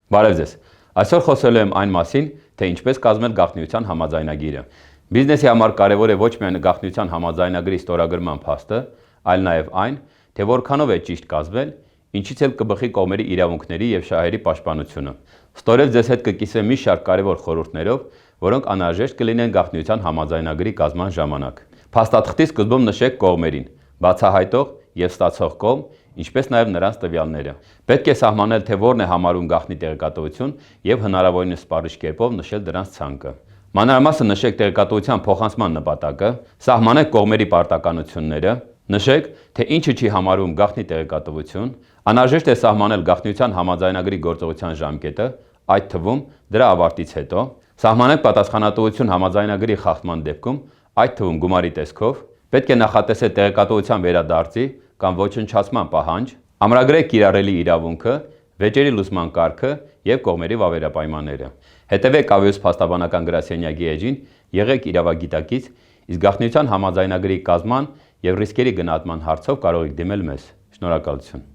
Բարև ձեզ։ Այսօր խոսելու եմ այն մասին, թե ինչպես կազմել գաղտնիության համաձայնագիրը։ Բիզնեսի համար կարևոր է ոչ միայն գաղտնիության համաձայնագրի ստորագրման փաստը, այլ նաև այն, թե որքանով է ճիշտ կազմվել, ինչից էլ կբխի կողմերի իրավունքների եւ շահերի պաշտպանությունը։ Ստորև ձեզ հետ կկիսվեմ մի շարք կարևոր խորհուրդներով, որոնք անհրաժեշտ կլինեն գաղտնիության համաձայնագրի կազմման ժամանակ։ Փաստաթղթի սկզբում նշեք կողմերին, բացահայտող եւ ստացող կողմ, ինչպես նաև նրանց տվյալները։ Պետք է սահմանել, թե որն է համարում գաղտնի տեղեկատվություն եւ հնարավորինս սպառիչ կերպով նշել դրանց ցանկը։ Մանրամասն նշեք տեղեկատվության փոխանցման նպատակը, սահմանեք կողմերի պարտականությունները, նշեք, թե ինչը չի համարվում գաղտնի տեղեկատվություն, անհրաժեշտ է սահմանել գաղտնիության համաձայնագրի գործողության ժամկետը, այդ թվում դրա ավարտից հետո, սահմանեք պատասխանատվություն համաձայնագրի խախտման դեպքում, այդ թվում գումարի տեսքով, պետք է նախատեսել տեղեկատվության վերադարձի կամ ոչնչացման պահանջ, ամրագրեք կիրառելի իրավունքը, վեճերի լուծման կարգը եւ կողմերի վավերապայմանները։ Հետևեք ավելուց փաստաբանական գրասենյակի էջին, եղեք իրավագիտակից, իսկ գաղտնիության համաձայնագրի կազմման եւ ռիսկերի գնահատման հարցով կարող եք դիմել մեզ։ Շնորհակալություն։